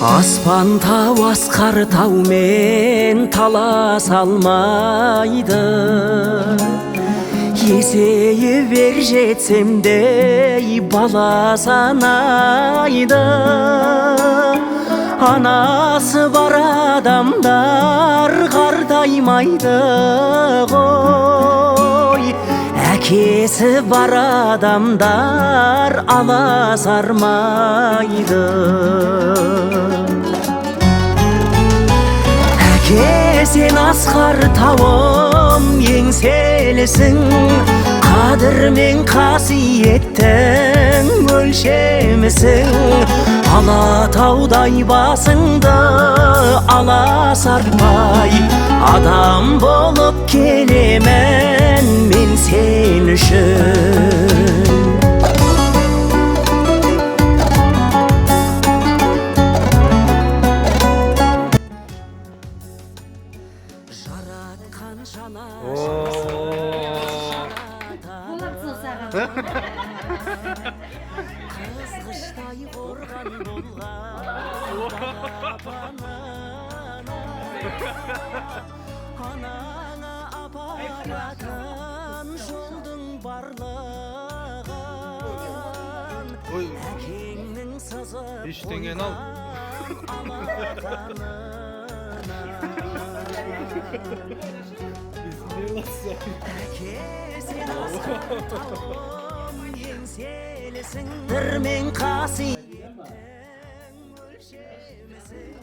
Аспан тау асқар таумен таласа алмайды. Есейіп бер жетсем де бала санайды. Анасы бар адамдар қартаймайды ғой, әкесі бар адамдар аласармайды. Әке, сен асқар тауым еңселісің, қадір мен қасиеттің өлшемісің. Алатаудай басыңды аласартпай, адам болып келемін мен сен үшін. Жаратқан қызғыштай қорған болған анаңа апаратын жолдың барлығын, әкеңнің сызып ештеңені ал. Әке, сен асқар тауым еңселісің, қадір мен қасиеттің өлшемісің.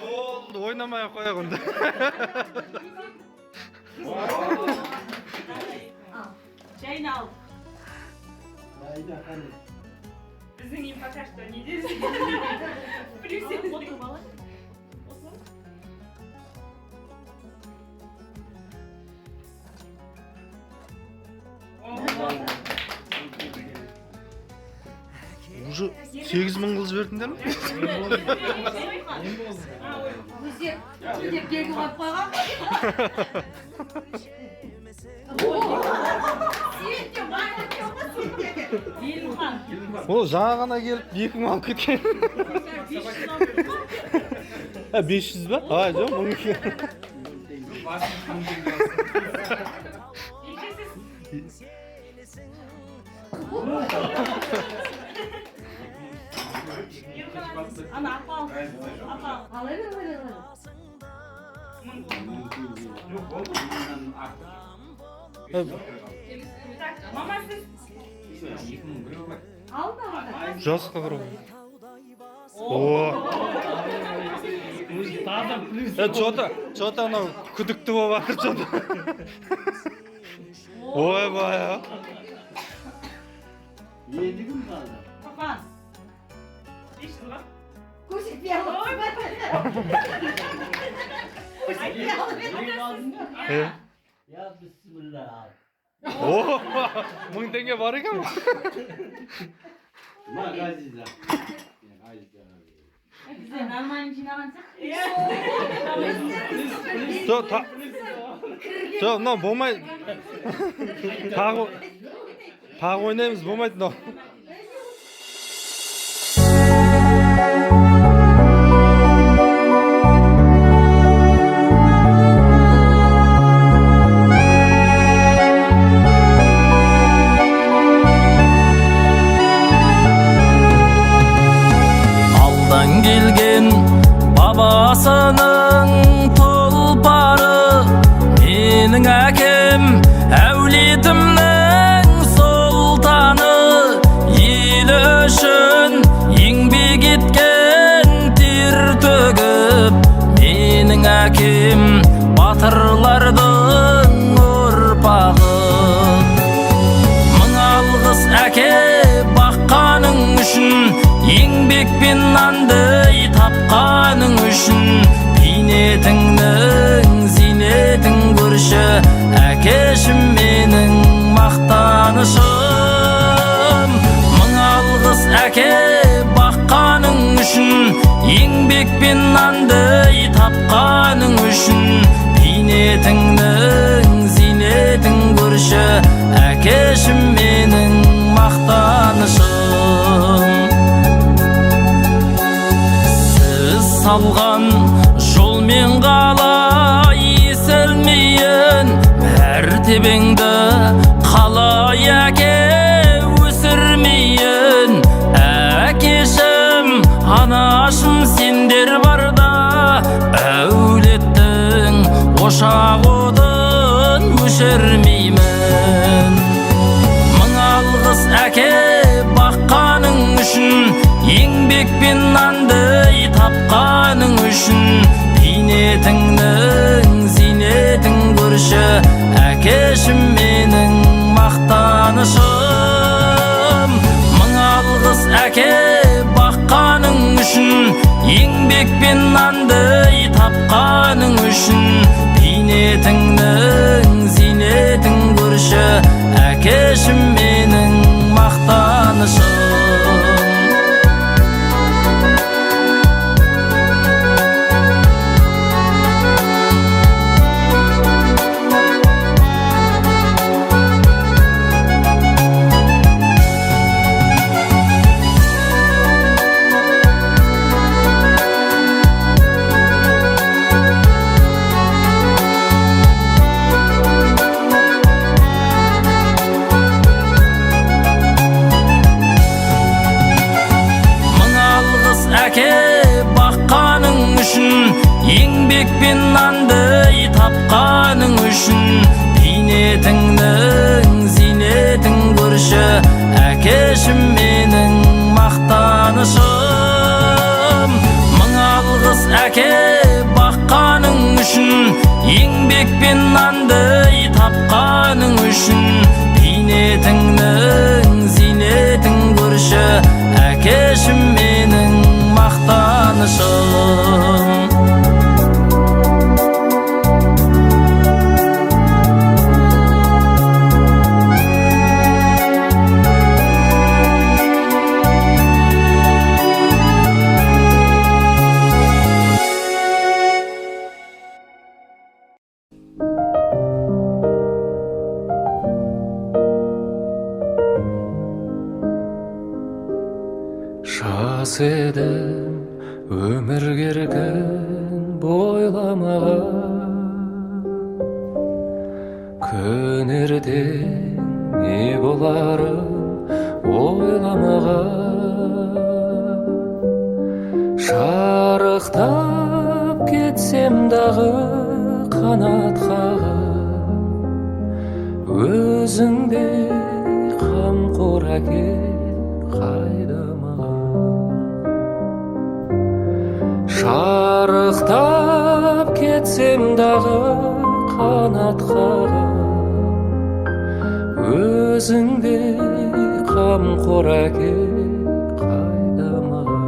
Oldu, oynamaya koyak onda. Çayını al. Bizim пока что не держи. Уже 8.000 kılıç verdin mi? O жаңа ғана келіп 2.000 алып кеткен. 500 ба? А, жоқ, 12. Ana apal. Apal. Mama siz. Жасқа кіру. О. Что-то анау күдікті болып жатыр что-то. Ойбай. Папан. İşte bak. Ya bismillah. О, 1000 теңге бар екен. Магазинда. Bize normal жинағансақ. Жоқ, мынау болмайды. Тағы ойнаймыз, болмайды мынау. Келген бабасының тұлпары, менің әкем әулетімнің сұлтаны. Ел үшін еңбек еткен, тер төгіп, менің әкем батырларды pinnandy tapqaning üçün Pinetіңнің зинетін көрші әкешім менің мақтанышым Мың алғыс әке баққаның үшін еңбек пен нанды тапқаның үшін Pinetіңнің зинетін көрші әкешім менің мақтанышым Сіз салған жолмен қалай еселмейін мәртебеңді қалай әке өсірмейін әкешім анашым сендер барда әулеттің ошақ отын өшірмеймін Мың алғыс әке баққаның үшін еңбек пен нанды тапқаның үшін Pinetіңнің зинетін көрші әкешім менің мақтанышым Мың алғыс әке баққаның үшін еңбек пен нанды тапқаның үшін Pinetіңнің зинетін көрші әкешім менің мақтанышым баққаның үшін еңбек пен нанды тапқаның үшін Pinetіңнің зинетін көрші әкешім менің мақтанышым Мың алғыс әке баққаның үшін еңбек пен нанды тапқаның үшін Pinetіңнің зинетін көрші әкешім менің мақтанышым Жас едім өмір керген бойламаған Күн ертең не боларын ойламаған Шарықтап кетсем дағы қанат қағып Өзіңдей қамқор әке қайда Шарықтап кетсем дағы қанат қағып Өзіңдей қамқор әке қайда маған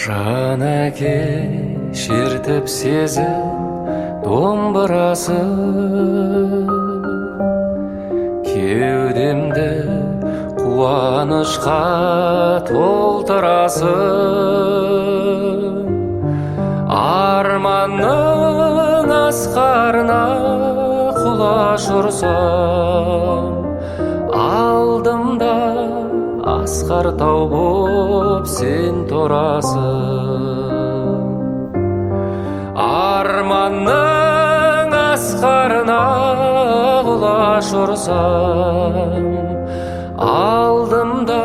Жан әке шертіп сезім домбырасы Кеудемді қуанышқа толтырасың Арманның асқарына құлаш ұрсам Алдымда асқар тау боп сен тұрасың Арманның асқарына құлаш ұрсам Алдымда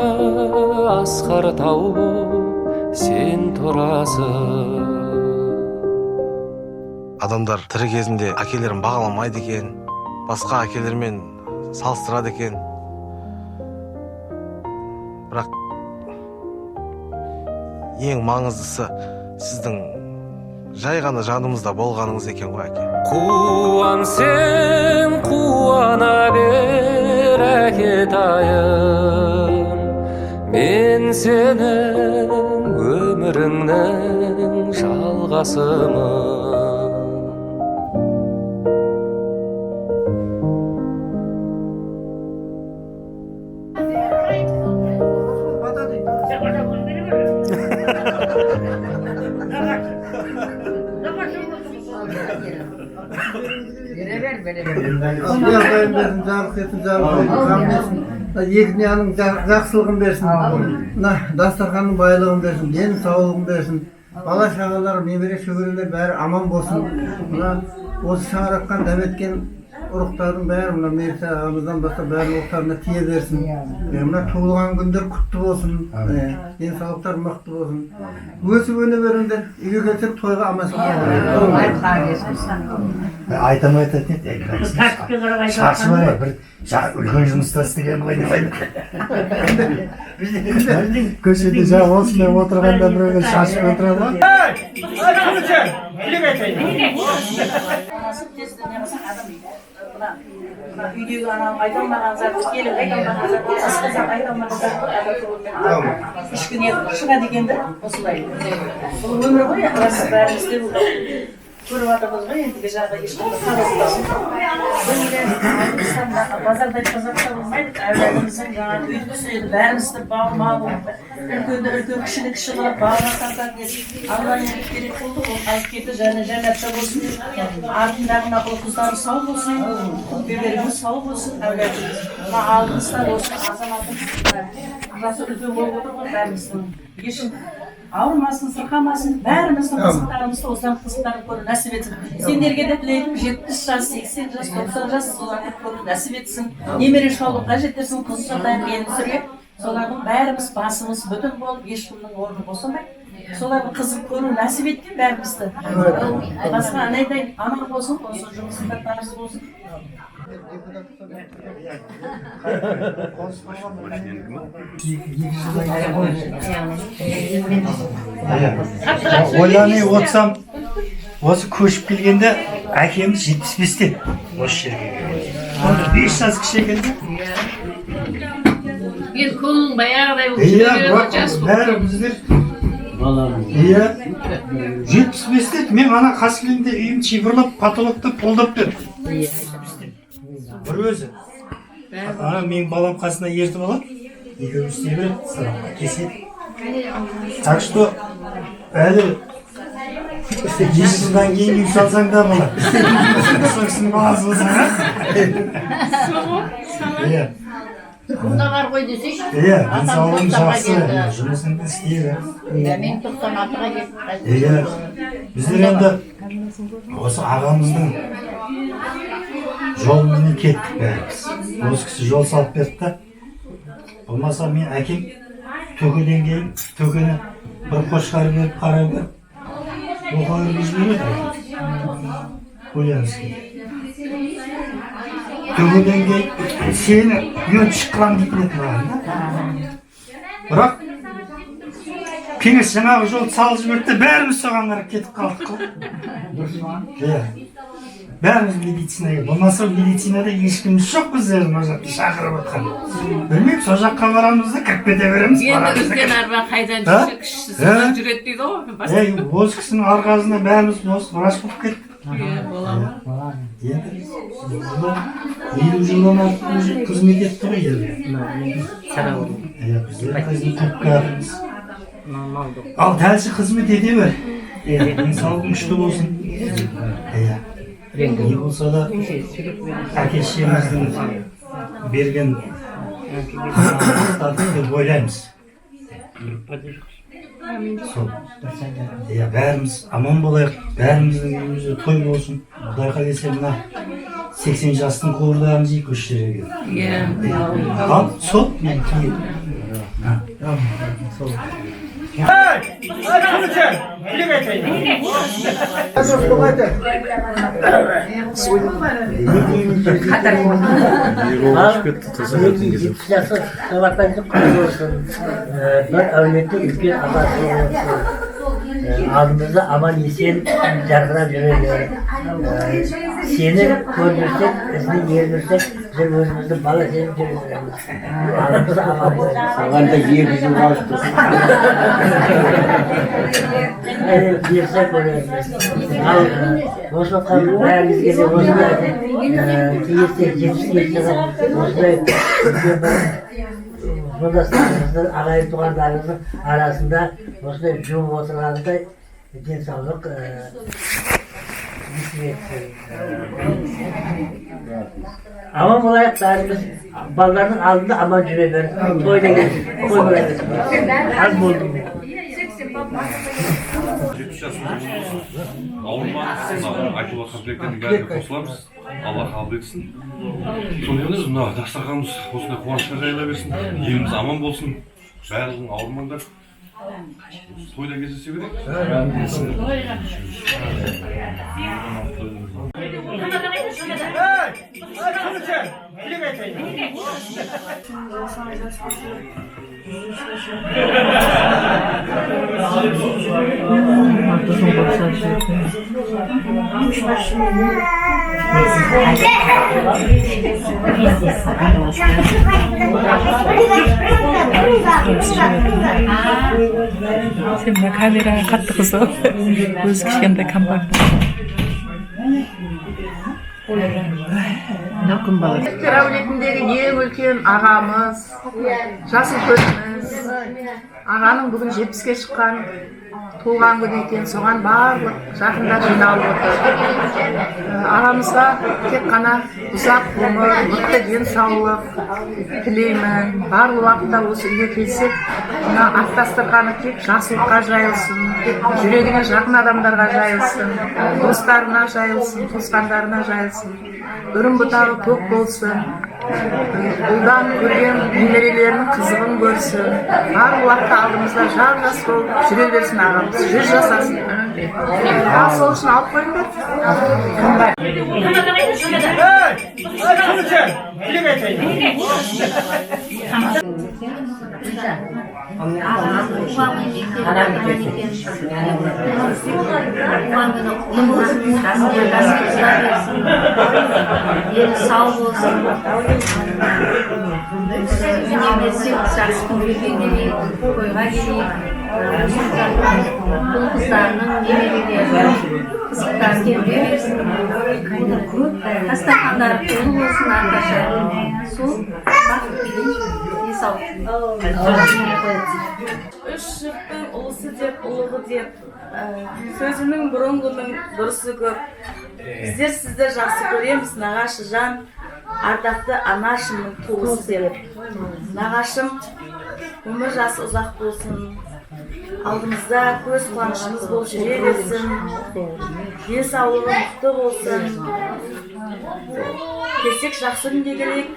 асқар тау боп сен тұрасың Адамдар тірі кезінде әкелерін бағаламайды екен, басқа әкелермен салыстырады екен. Бірақ ең маңыздысы сіздің жай ғана жанымызда болғаныңыз екен ғой әке. Қуана бер әкетайым, мен сенің өміріңнің жалғасымын. Жағдайын берсін, жарық етsin, жарық етsin, қам берсін. Екі дүнияның жақсылығын берсін. Мына дастарханның байлығын берсін, дені саулығын берсін. Бала шағалар, немере шөберелер бәрі аман болсын. Мына осы шаңыраққан дәметкен ұрықтардың бәрі мына Мейірса ағамыздан бастап бәрінің ұрықтарына тие берсін. Мына туылған күндер құтты болсын. Денсаулықтар мықты болсын. Өсіп өне беріңдер. Үйге келсек тойға айтам айтатын еді. Шаршы бар еді, бір үлкен жұмыстар істеген ғой деп айтады. Көшеде жаңа осындай отырғанда біреулер шашып отырады ма? Үйдегі анау айтылмаған зат, келіп айтылмаған зат, асқы зат айтылмаған зат, үш күн шыға дегенді осылай. Бұл өмір ғой, расы бәрімізде көріп жатырмыз ғой, ендігі жағы ешқандай қарызбасын. Базарда қазақта болмайды, әулетіміздің жаңағы үйді түсіреді, бәрімізді бауырмал болып, үлкенді үлкен, кішіні кіші қылып, бауырға тартады деп, Алланың керек болды, ол қайып кетті, және жәннатта болсын, артындағына ұл қыздары сау болсын, беберіміз сау болсын, әулетіміз. Мына алдымызда осы азаматымыз жасы үлкен болып отыр ғой, бәріміздің ешін ауырмасын, сырқамасын, бәріміздің қызықтарымызды осыдан қызықтарын көру нәсіп етсін. Сендерге де тілейтін 70 жас, 80 жас, 90 жас соларды көру нәсіп етсін. Немере шалуға жетерсін, қыз жағдайын мені сүреп, солардың бәріміз басымыз бүтін болып, ешкімнің орны босамай, солардың қызын көру нәсіп еткен бәрімізді. Басқа анайдай аман болсын, осы жұмысында табыс болсын. Ойланай отырсам, осы көшіп келгенде әкеміз 75-те осы жерге келген. 5 жас кіші келді. Мен қолың баяғыдай болып бәрі біздер 75-те мен ана қаскелеңде үйім шифрлап, потолокты полдап берді. Бір өзі. Ана менің балам қасына ертіп алады. Екеуміз істей береді, сұраққа кеседі. Так что әлі 20 жылдан кейін үй салсаң да болады. Сол кісінің баласы болсаң. Бұнда бар ғой десейші. Денсаулығың жақсы, жұмысыңды істейді. Мен 96-ға кеттім. Біздер енді осы ағамыздың жолымен кеттік бәріміз. Осы кісі жол салып берді да. Болмаса мен әкем төкеден кейін, төкені бір қошқар беріп, қара беріп, оқа өргізіп береді. Ульяновский. Төкеден кейін сені үйен шыққылам дейтін еді маған. Бірақ кеңес жаңағы жол салып жіберді, бәріміз соған қарап кетіп қалдық қой. Бәріміз медицинаға, болмаса медицинада ешкіміз жоқ біздердің ол жақты шақырып отқан. Білмеймін, сол жаққа барамыз да кіріп кете береміз. Енді бізден арба қайдан жүрсе кішісі содан жүреді дейді ғой. Осы кісінің арқасында бәріміз осы врач болып кеттік. Енді 50 жылдан артық уже қызмет етті ғой елде. Біздер қызмет көп кәріміз. Ал дәлші қызмет ете бер. Денсаулығың күшті болсын. Не болса да әке-шешеміздің берген құттықтады деп ойлаймыз. Бәріміз аман болайық, бәріміздің үйімізде той болсын. Құдай қаласа мына 80 жастың қуырдағын жейік осы жерге. Ал сол мен кейін. Aldığımızda aman esen jarkırap жүрелер. Seni көрмесек, ізін ергірсек, biz өзімізді бала sevip жүрелерміз. Aldığımızda aman böyle. Саған да 2 жыл қалып тұрсың. Берсек көрерміз. Ал осы бәрімізге де осындай киесек, 70 жасаған осындай жолдастарымыздың, ағайын туғандарымыздың арасында осындай жуып отырғанындай денсаулық Aman bolайық бәріміз балалардың алдында аман жүре беріп, тойда келіп, той болайық. Аз болдым мен. 70 жасында ауырмаңыз, айтуға комплекттердің бәріне қосыламыз. Алла қабыл етсін. Сонымен мына дастарханымыз осындай қуанышқа жайыла берсін. Еліміз аман болсын. Барлығың ауырмаңдар. Тойда кездесе берейік. Sen de kameraya katты kızı. Öz kişende kampanya. Ектер әулетіндегі ең үлкен ағамыз, жасы көріміз, ағаның бүгін 70-ке шыққан туылған күні екен, соған барлық жақындар жиналып отыр. Ағамызға тек қана ұзақ ғұмыр, мықты денсаулық тілеймін. Барлық уақытта осы үйге келсек, мына ат дастарханы тек жақсылыққа жайылсын, жүрегіне жақын адамдарға жайылсын, достарына жайылсын, туысқандарына жайылсын. Үрім бұтағы көк болсын, ұлдан көрген немерелерінің қызығын көрсін. Барлық уақытта алдымызда жап-жас болып жүре берсін ағамыз, 100 жасасын. Сол үшін алып қойыңдар. Sağ olsun. Üniversite şarkısını bildiğini koyma geleyim. Bu kızlarının yemeğleri kızlar gelmeye versin. Hastaneler dolu olsun arkadaşlar. Su, bak bilin, iyi sağlık. Üç жұрттың ұлысы деп, ұлығы деп, сөзінің бұрынғының дұрысы көп. Біздер сізді жақсы көреміз, нағашы жан, ардақты анашымның туысы деп. Нағашым, өмір жасы ұзақ болсын, алдымызда көз қуанышымыз болып жүре берсін, денсаулығы мықты болсын. Келсек жақсы күнге келейік,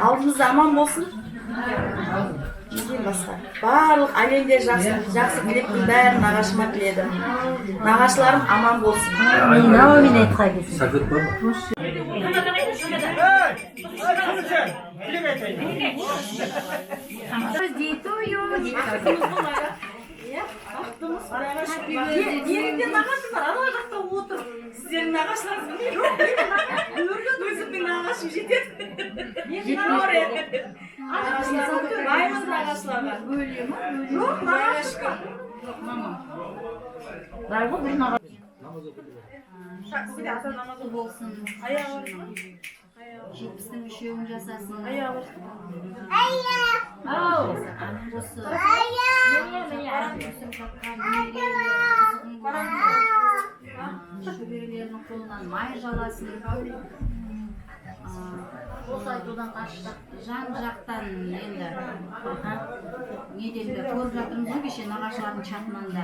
алдымызда аман болсын. Барлық әлемде жақсы тілектің бәрін нағашыма тіледім. Нағашыларым аман болсын. Әумин айтқа келсін. Менің нағашым бар, ана жақта отыр. Сіздердің нағашыларыңыз білмейді. Өзімнің нағашым жетеді. Баймыз нағашыларға. Жоқ, нағашы көп. Бар ғой бір нағашы. Ата намазы болсын. Аяғы 70-ің үшеуің жасасын. Аяғы шөберелерінің қолынан май жаласын. Осы айтудан жан-жақтан енді неден де көріп жатырмыз ғой, кеше нағашылардың чатынан да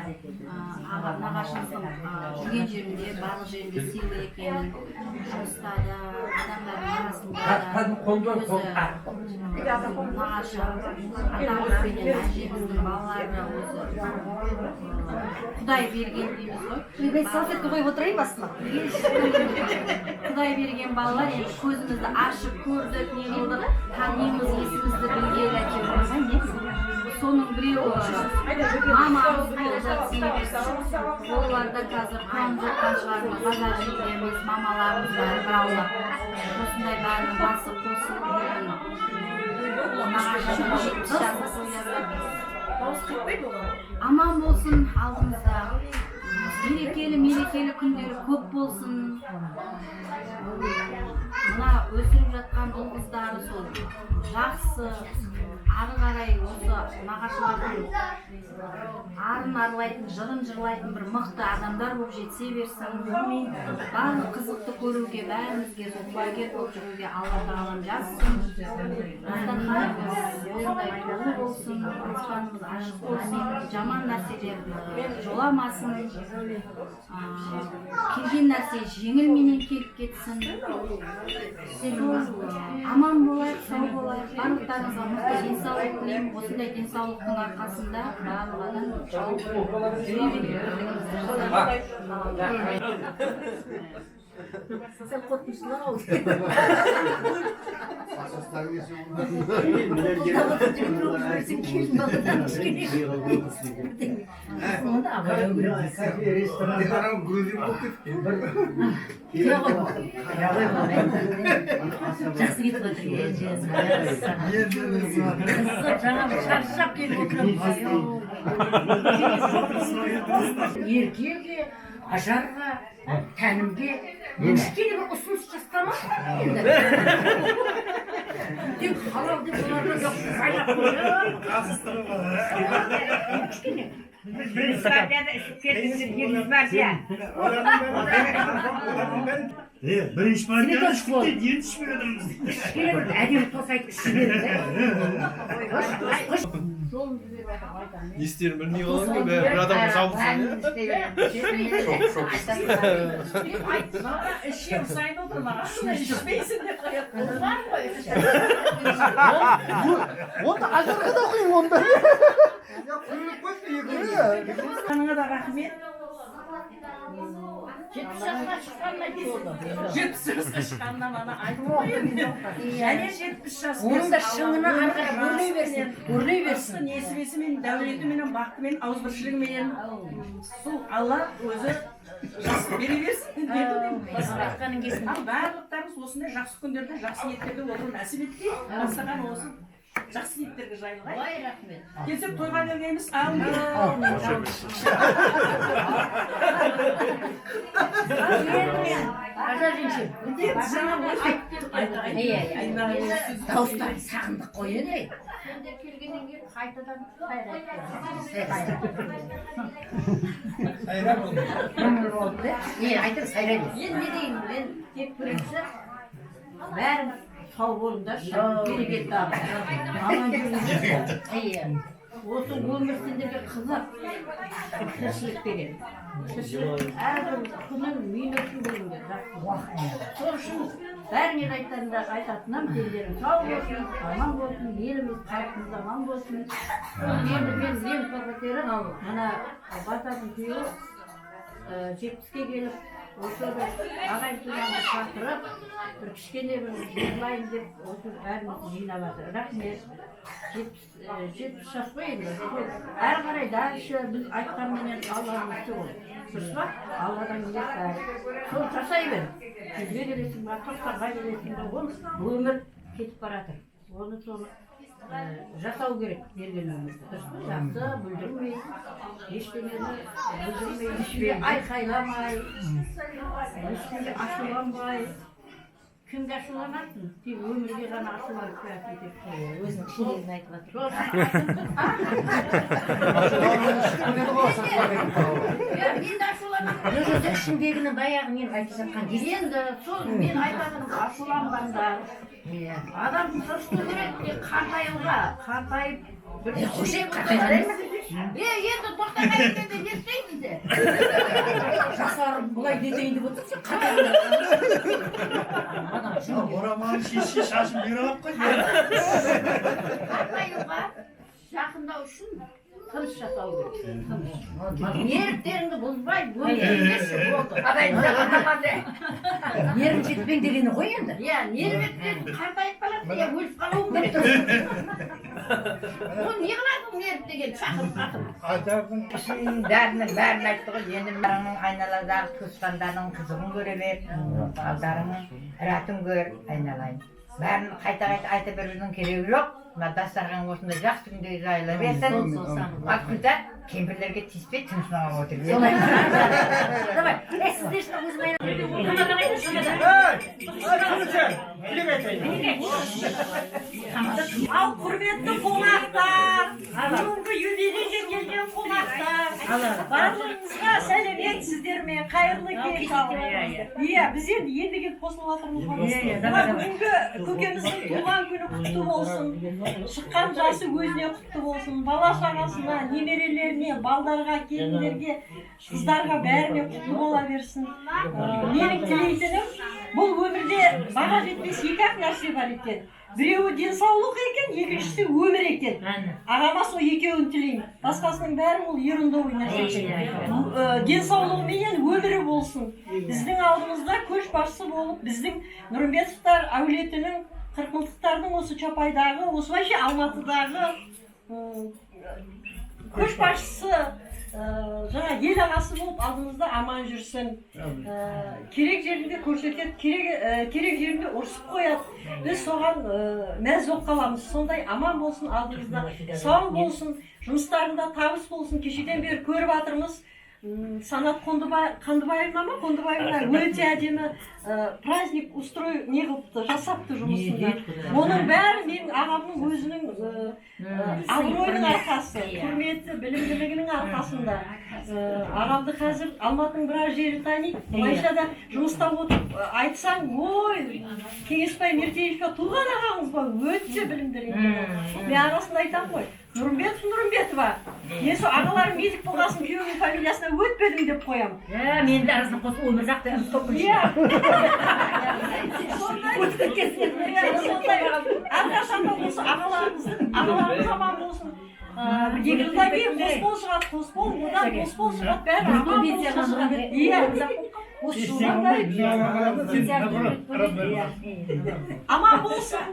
нағашымыздың жүрген жерінде, барлық жерінде сыйлы екенін, жұмыста да, адамдардың арасында да нағашы атамыз бенен әжеміздің балалары өзі Құдай берген дейміз ғой. Салфетка қойып отырайын басына. Құдай берген балалар енді көзімізді ашып көрдік, не қылдық, танимыз, есімізді білгелі әйтеуір. соның біреуі мамамыз қолда тие берсін. Олар да қазір қуанып жатқан шығар, базар жерде емес, мамаларымыз бәрі бір аулап осындай бәрінің басы қосылып аман болсын, алдымызда мерекелі күндері көп болсын. Мына өсіріп жатқан ұл-қыздары сол жақсы, ары қарай осы нағашылардың арын арылайтын, жырын жырлайтын бір мықты адамдар болып жетсе берсін. Барлық қызықты көруге, бәрімізге куәгер болып жүруге Алла тағалам жазсын. Дастарханымыз осындай толы болсын, аспанымыз ашық болсын, жаман нәрселер жоламасын, келген нәрсе жеңілменен келіп кетсін. Аман болайық, сау болайық, барлықтарыңызға мықты денсаулық тілеймін. Осындай денсаулықтың арқасында барлық адам Sen korkmuşlar oldu. Жақсы кетіп отыр. Еркеге, ажарға, тәнімге кішкене бір ұсыныс тастама енді. Тек халал деп оларға жоқ сайлап қойып кішкене Бірінші партияны ішкенде енді ішмей отырмыз. кішкене бір әдемі тосайды іші берді. Не істерін білмей қалған ғой, бір адамға жабылсын. Ішем сайын отыр маған, ішпейсің деп қояды. Оны ажарға да қойын онда. Қаныңа да рахмет. 70 жасқа шыққанына дейсің. 70 жасқа шыққанына мана айтып қойын. Және 70 жасқа. Оның да шыңына қарқара өрлей берсін. Несібесімен, дәулетіменен, бақытымен, ауызбіршілігіменен сол Алла өзі жақсы бере берсін. Айтқаның келсін. Ал барлықтарыңыз осындай жақсы күндерде, жақсы ниеттерде отыру нәсіп етті. Бастаған осы жақсы ниеттерге жайылғай. Ой, рахмет. Келсек тойға келгеніміз ал. Ажар женщин. Дауыстарын сағындық қой еді. Сендер келгеннен кейін қайтадан сайрай болды. Айтыр сайрай болды. Мен не деймін, мен тек бірінші бәріміз сау болыңдаршы, берекет табыңдар. Аман жүріңіздер. Осы өмір сендерге қызық тіршілік береді. Әрбір күнің минутын болыңдар. Сол үшін бәріңе айтатынам, сендерің сау болсын, аман болсын, еліміз халқымыз аман болсын. Енді мен торғатерім, мына бататын күйеуі 70-ке келіп, осы бір ағайын-туғанды шақырып, бір кішкене бір жерлайын деп, осы бәрімізді жинап жатыр. Рахмет. 70 жас қой енді. Әрі қарай дәріші біз айтқанменен Алланың істі ғой. Дұрыс па? Алладан келеді бәрі. Сол жасай бер. Жүзге келесің ба, 90-ға келесің ба, ол өмір кетіп баратыр. Оны соны жасау керек берген өмірді. Дұрыс па? Жақсы, бүлдірмей, ештеңені бүлдірмей, ешкімге айқайламай, ешкімге ашуланбай. Кімге ашуланасың? Тек өмірге ғана ашуланып қоясың деп өзінің шелегін айтып жатыр. Мен де ашуланамын. Бұл жерде ішіндегіні баяғы мен айтып жатқан енді сол мен айтатыным ашуланғандар. Адам сыртты көреді, қартаюға, бір көшек қартайған. Енді тоқтағай дегенде не істейсіңдер? Жасарым бұлай детейін деп отырсың, қартайған. Орамалын шеше шашын беріп алып қой. Қартаюға жақындау үшін тыныш жасау керек. Нервтеріңді бұзбай, өміріңдеші болды. Ағайында Нервің жетпең дегені ғой енді. Иә, нерв еткен қартайып қалады, иә, өліп қалуым керек тұр. Ол не қылады нерв деген шақырып. Бәрін айтты ғой, енді барыңның айналадағы туысқандарының қызығын көре бер, балдарыңның ратын көр, айналайын. Бәрін қайта айта берудің керегі жоқ. Мына дастархан осындай жақсы күнде жайыла берсін. Күнде кемпірлерге тиіспей тыныштап отыр. Давай, сіздер Ал құрметті қонақтар, бүгінгі юбилейге келген қонақтар, барлығыңызға сәлеметсіздер ме, қайырлы кеш. Иә, біз ендіге қосылып жатырмыз. Бүгінгі көкеміздің туған күні құтты болсын, шыққан жасы өзіне құтты болсын, бала шағасына, немерелеріне, балдарға, келіндерге, қыздарға бәріне құтты бола берсін. Менің тілейтінім, бұл өмірде баға жетпес екі-ақ нәрсе бар екен. Біреуі денсаулық екен, екіншісі өмір екен. Ағама сол екеуін тілеймін. Басқасының бәрі ол еріндеу нәрсе. Денсаулығы менен өмірі болсын. Біздің алдымызда көшбасшы болып, біздің Нұрымбетовтар әулетінің, Қырқмылтықтардың осы Чапайдағы, осылайша Алматыдағы көшбасшысы, жаңа ел ағасы болып алдымызда аман жүрсін. Керек жерінде көрсетеді, керек жерінде ұрсып қояды. Біз соған мәз болып қаламыз. Сондай аман болсын алдымызда, сау болсын, жұмыстарында табыс болсын. Кешеден бері көріп жатырмыз. Санат Қандыбаевна ма? Қандыбаевна өте әдемі праздник не қылыпты, жасапты жұмысында. Оның бәрі менің ағамның өзінің абыройының арқасы, құрметі, білімділігінің арқасында. Ағамды қазір Алматының біраз жері таниды. Былайша да жұмыста отырып айтсаң, ой, Кеңесбай Мертеевқа туған ағаңыз ба, өте білімділігін. Мен арасында айтамын ғой, Нұрымбетова. Мен сол ағаларым медик болғасын күйеуінің фамилиясына өтпедім деп қоямын. Мен де арасында қосып өмір жақты ұмытып Әрқашанда осы ағаларымыз аман болсын. Екі жылдан кейін қоспол шығады, қоспол, одан қоспол шығады, бәрі аман болсын. Аман болсын,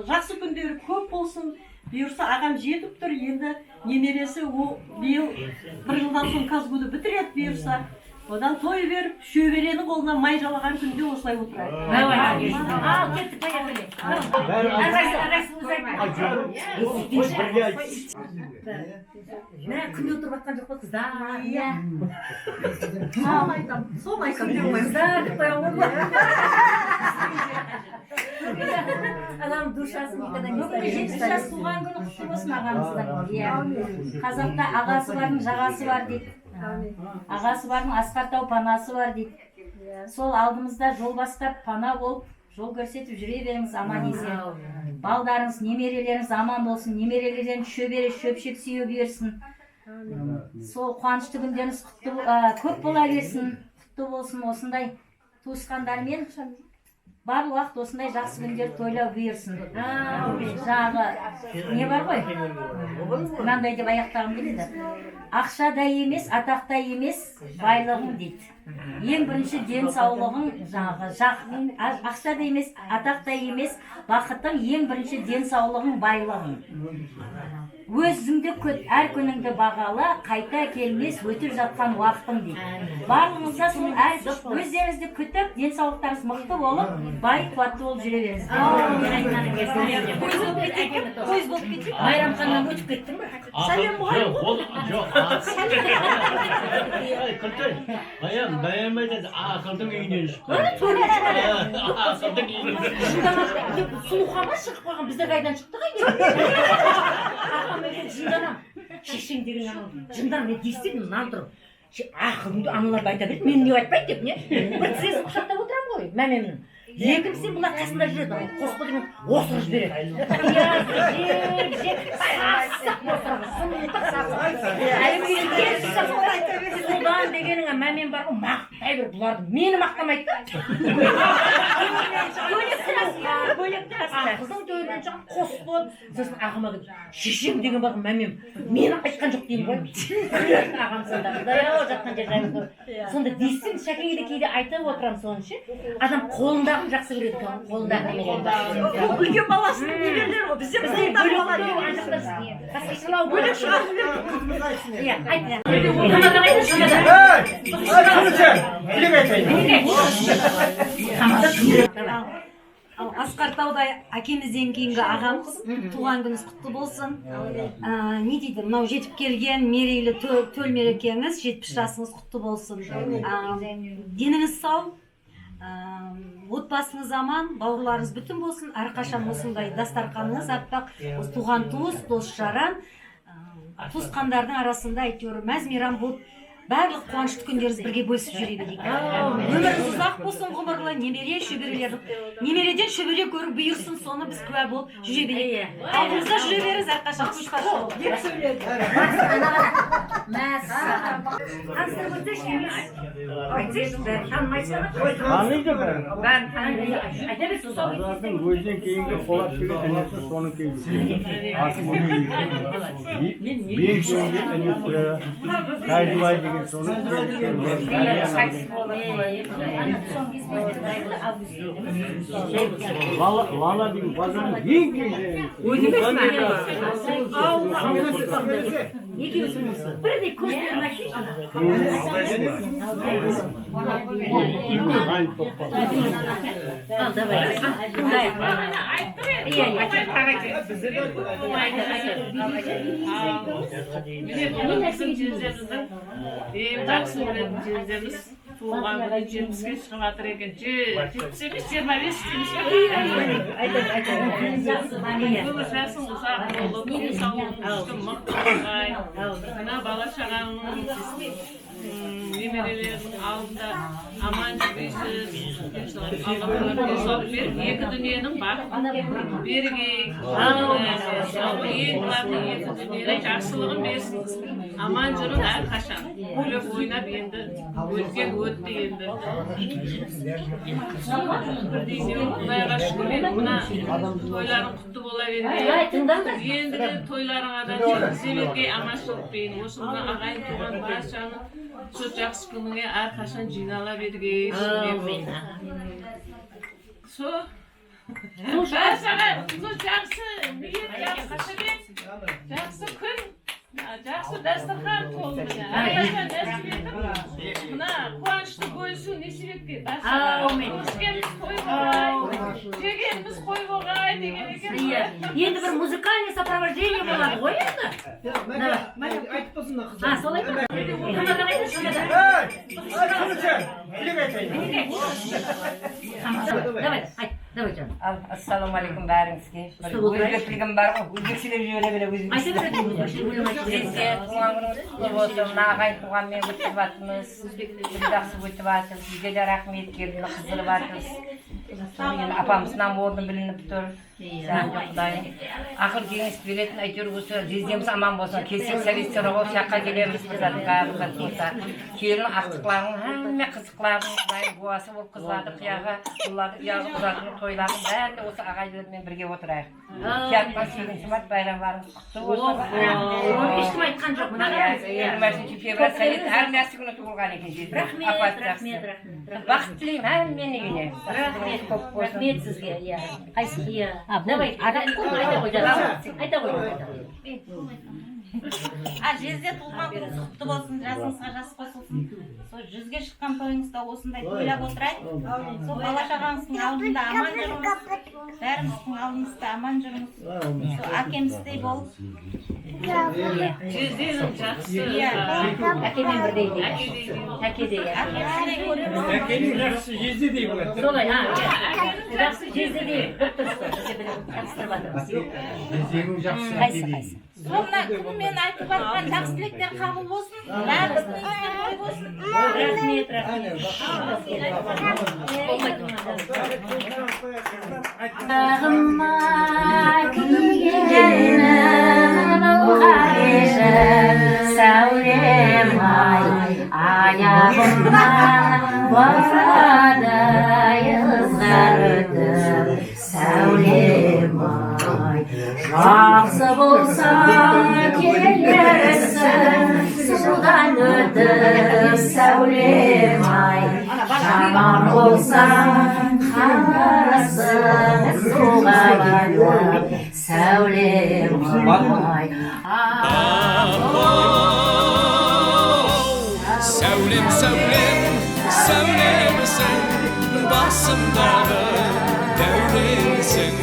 жақсы күндері көп болсын. Бұйырса ағам жетіп тұр, енді немересі биыл 1 жылдан соң Казгуды бітіреді бұйырса. Одан той беріп, шөберені қолына май жалаған күнде осылай отырады. Ал, кеттік баяғылы. Мә, күнде отырып атқан жоқ па қыздар? Иә. Сол айтам деп қойым. Қыздар деп қоямын ғой. Адам душасын никогда не ставит. 70 жас туған күні құтты болсын ағамыздың. Қазақта ағасы бардың жағасы бар дейді. Ағасы бардың асқар панасы бар дейді. Сол алдымызда жол бастап пана болып, жол көрсетіп жүре беріңіз аман есен. Балдарыңыз, немерелеріңіз аман болсын, немерелерден шөбере шөпшек сүйе берсін. Сол қуанышты күндеріңіз көп бола берсін, құтты болсын. Осындай туысқандармен барлық уақыт осындай жақсы күндер тойлау бұйырсын. Жағы не бар ғой? Мынандай деп аяқтағым келеді. Ақшада емес, атақта емес, байлығың дейді. Ең бірінші денсаулығың, ақшада емес, атақта емес, бақытың, ең бірінші денсаулығың, байлығың. Өзіңді күт, әр күніңді бағала, қайта келмес өтіп жатқан уақытың дейді. Барлығыңызда сол өздеріңізді күтіп, денсаулықтарыңыз мықты болып, бай, қуатты болып жүре беріңіз. Пойыз болып кетіп, Майрамханнан өтіп кеттің бе? Сәлем мұғалім ғой? Аян, dayanmayacağız. Akıldım iğneyi çıktı. Akıldım iğneyi. Сұлуға ма шығып қойған, біздер қайдан шықты қайдан? Ағам екен жынданам. Шешең деген анау жынданам, мен естедім, мынаны тұрып. Ақылымды аналарды айта берді, мен не айтпайды деп, не? Бір тізесін құшақтап отырам ғой, мәмемнің. екіншісі бұлар қасында жүреді қосқы деген осырып жібереді содан дегеніңе мәмен бар ғой мақтай бір бұларды мені мақтамайды қыздың төрінен шығып қос болып сосын ағама келіп шешем деген бар мәмем мені айтқан жоқ деймін ғой ағам сонда құдай ау жатқан жер жайымыз сонда дейсің шәкеңе де кейде айтып отырамын соны ше адам қолындағын жақсы көреді екен қолындағы үлкен баласының немерелері ғой бізде бөлек шығарып Ал Асқартауда әкемізден кейінгі ағамыз туған күніңіз құтты болсын. Не дейді, мынау жетіп келген мерейлі төл мерекеңіз 70 жасыңыз құтты болсын. Деніңіз сау, отбасыңыз аман, бауырларыңыз бүтін болсын. Әрқашан осындай дастарханыңыз аппақ, туған туыс, дос жаран, туысқандардың арасында әйтеуір мәз-мейрам болып барлық қуанышты күндеріңіз бірге бөлісіп жүре берейік. Өміріңіз ұзақ болсын, ғұмырлы, немере, шөберелердің. Немереден шөбере көріп бұйырсын, соны біз куә болып жүре берейік. Алдымызда жүре беріңіз, әрқашан көшбасшы болып. Өзінен кейінгі қолап келген әнесі соның кейінгі. Лала деген базардың ең бірдей көздерін жақсы көретін жездеміз туылған күні 70-ге шығып жатыр екен. 70 емес, 25 өмір жасың ұзақ болып, денсаулық күшті мықты болғай. Мына бала шағаңның немерелердің алдында аман жүргейсіз, Аллах денсаулық беріп, екі дүниенің бақытын бергей. Ең бұлардың екі дүниенің жақсылығын берсін. Аман жүрін әрқашан. Күліп ойнап енді өткен өтті енді. Құдайға шүкір енді мына тойларың құтты бола берген. Ендігі тойларыңа да жеткізе бергей аманшылық бейін. Осы мына ағайын туған баршаны сол жақсы күніңе әрқашан жинала бергей. Со жақсы ниет, жақсы күн. Жақсы дастархан толды. Әрқашан нәсіп етіп, мына қуанышты бөлісу не себепке? Көріскеніміз той болғай, жегеніміз қой болғай деген екен. Енді бір музыкальный сопровождение болады ғой енді? айтып болсын қыз. Солай ма? Давай, айт. Давай canım. Ассалаумағалейкум бәріңізге. Өзгешілігім бар ғой, өзгешілік жібере бере өзіміз. Айта береді. Сізге туған күніңіз құтты болсын, мына ағайын туғанмен өтіп жатырмыз. Жақсы өтіп жатыр, сізге де рахмет, келді қыздырып жатырмыз. Апамыздың орны білініп тұр. Ақыл кеңес беретін әйтеуір осы жездеміз аман болсын. Келсек сәлестер ғой, жаққа келеміз біз келін ақтықларын, әмме қызықларын, буасы болып қызларды қияға, бұларды ұяғы бұзатының тойларын бәрі осы ағайлармен бірге отырайық. Кияттан 8 март байрамларымыз құтты болсын. Ешкім айтқан жоқ мына. 23 февраль сәлет әр нәрсе күні туылған екен жездем. Рахмет. Бақыт тілеймін әммен үйіне. Рахмет сізге. Қайсы? Давай, айта ғой. Жезде туылған күніңіз құтты болсын, жасыңызға жас қосылсын. Сол 100-ге шыққан тойыңызда осындай тойлап отырайық. Сол бала шағаңыздың алдында аман жүріңіз. Бәріміздің алдымызда аман жүріңіз. Сол әкеміздей болып. Жезденің жақсы. Әкемен бірдей дейді. Әкедей. Әкенің жақсы жездедей болады. Солай, жақсы жездедей. Жезденің жақсы Сол мына күн мен айтып жатқан жақсы тілектер қабыл болсын. Бәріміздің ісіміз той болсын. Рахмет, Ағыма кигенім қағешім сәулем ай, аяғымнан барады ызғар өтіп сәулем ай. Жақсы болсаң келерсің жылдан өтіп сәулем ай. Жаман болсаң қарасың суға батып сәулем ай. Сәулем, сәулем, сәулемсің, басымдағы дәуренсің.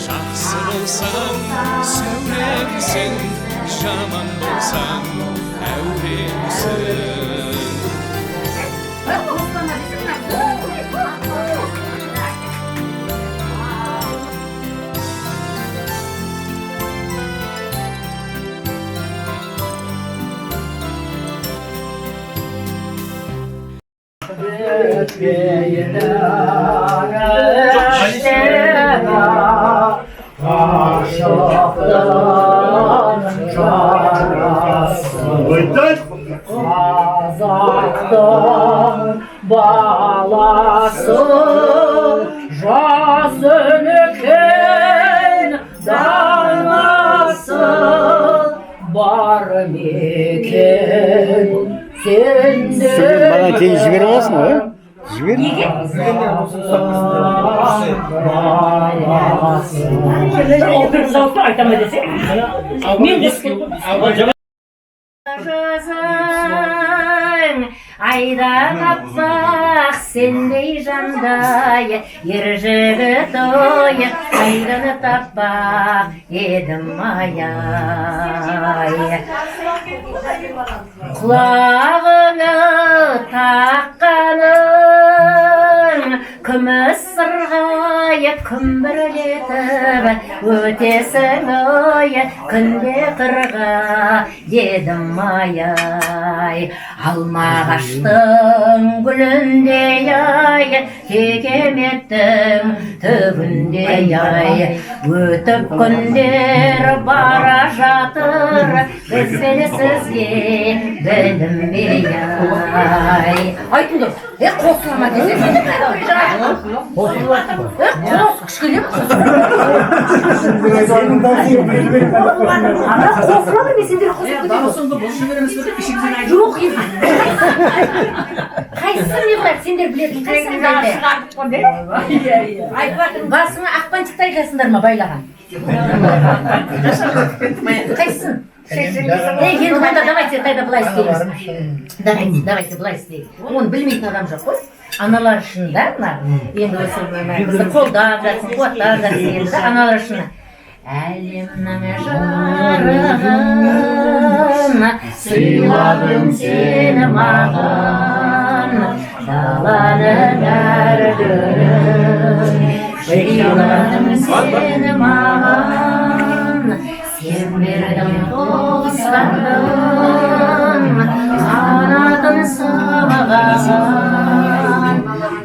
Жақсы болсаң сәулемсің, жаман болсаң әуремсің. Қазақтың баласы жас үлкен данасы бар мекен сенде. Bana kendi жіберіп аласың ғой? Жібер. Неге? Айтама десе. Мен Жазың айдан аппақ сендей жандай ер жігіт ой айдан таппақ едім ай. Құлағыңа таққаның күміс сырғайып күмбірлетіп өтесің ой күнде қырға едім ай. Алма ағаштың гүліндей ай текеметтің түбіндей ай өтіп күндер бара жатыр бізді сізге білінбей ай. Айтыңдар, қосылама десе қос кішкене қосылама десеңдер жоқ еді. Қайсысын не қылайық, сендер білетін басыңа ақпанчықты айтасыңдар ма байлаған? Қайсысын? Енді онда давайте тогда былай істейміз. Давайте былай істейік. Оны білмейтін адам жоқ қой. Аналар үшін да, енді осы бізді қолдап жатсын, қуаттап жатсын, аналар үшін. Әлемнің жарығын сыйладың сені маған, даланың әр гүлін сыйладың сені маған, сен бердің қосқаның қанатын самаған,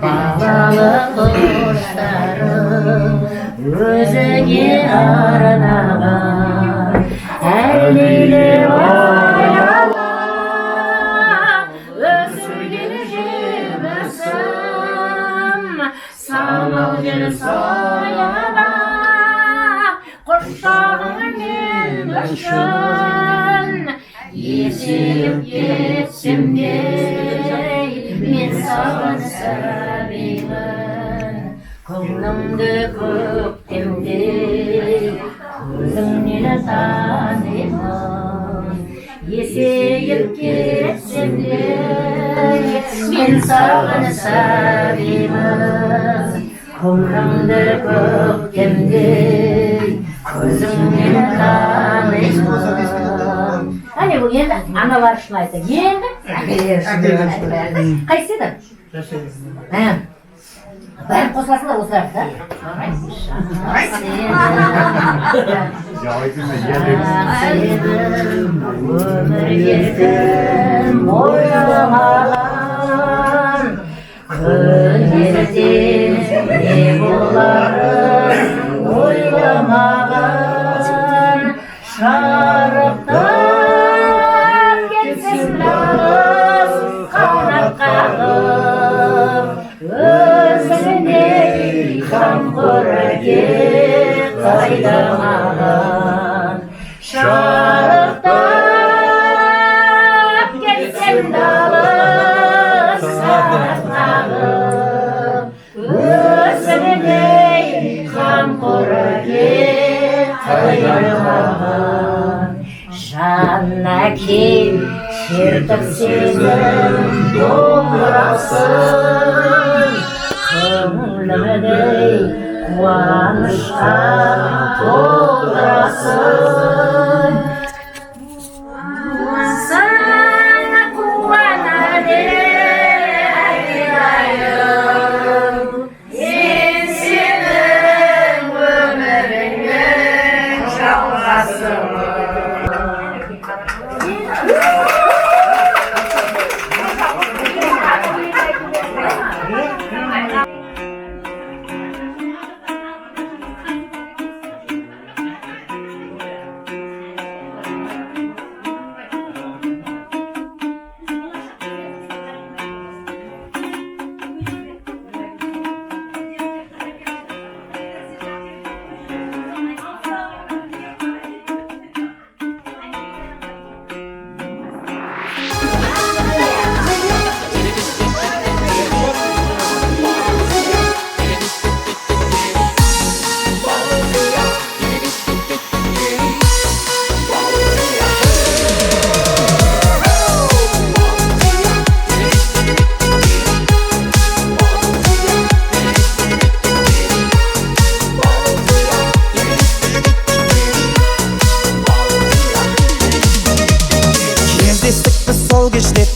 балалы құштарың өзіңе арнаған. Әлдейлі аяла өсірген жемісім самал жел саяда құшағыңмен үшін есейіп кетсем де мен саған сәбимін. Көңілімді көктемдей көзіңнен танимын. Есейіп кетсем де мен саған сәбимін. Көңілімді көктемдей көзіңнен танимын. Әне бұл енді аналар үшін айтты. Енді әкелер үшін айтты. Қайсы еді? Бәрін қосыласыңдар осылар да. Өмір еркін ойламаған күндерде не боларын ойламаған шарықтап кетсін нағыз қанат қағып өзіңдей қамқор әке қайдамаған шарықтап кетсін нағыз қанат қағып өзіңдей қамқор әке қайдамаған жанна кел шертіп сезім домбырасын көңілімдей қуанышқа толтырасын sana қуанады айдайым мен сенің өміріңнің жалғасымын.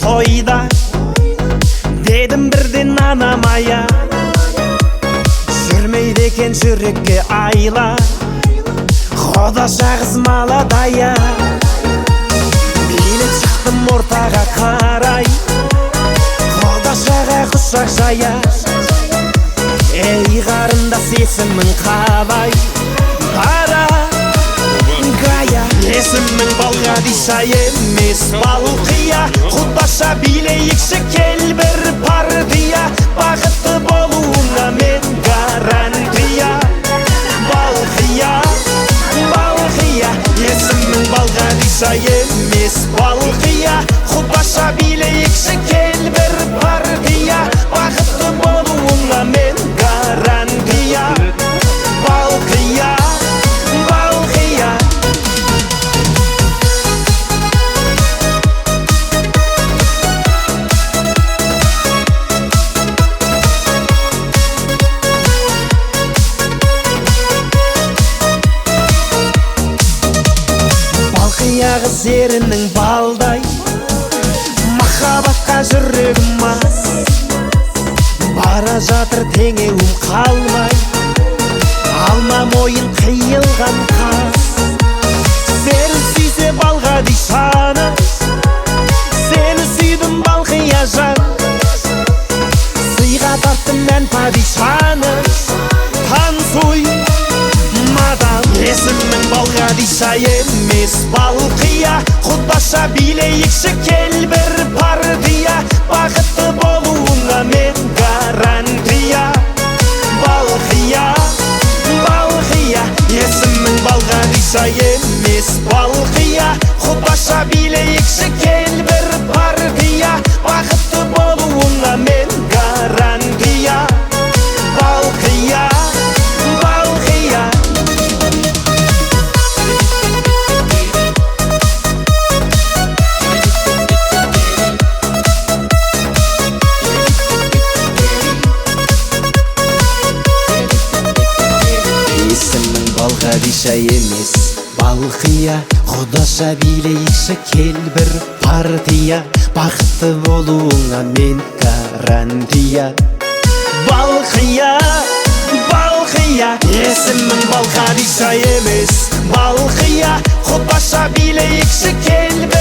тойда дедім бірден анамая жүрмейді екен жүрекке айла Құда жағыз маладая билеп шықтым ортаға қарай Құда жаға құшақ жая Ей қарындас есімің қалай Бара Гая Есімің Балғадиша емес Балқия Құдаша билейікші кел бір партия Бақытты болуыңа мен гарантия Балқия Балқия Есімің Балғадиша емес Балқия Құдаша билейікші кел бір партия Бақытты болуыңа мен гарантия Балқия Балқия Балқияғы серінің балдай Махаббатқа жүрегім мас Бара жатыр теңеуім қалмай Алма мойын қиылған қас Сені сүйсе Балғадишаны Сені сүйдім Балқия жан Сыйға тарттым мән падишаны Танцуй мадам Есімің Балғадиша емес Балқия Құдаша билейікші кел бір партия Бақытты болуыңа мен гарантия Балқия Балқия Есімің Балғадиша емес Балқия Құдаша билейікші кел бір партия Бақытты болуыңа мен гарантия Балқия Балқия Есімің Балғадиша емес Балқия Құдаша билейікші кел бір партия Бақытты болуыңа мен гарантия Балқия, Балқия, есімің Балқадиша емес. Балқия, құдаша билейікші кел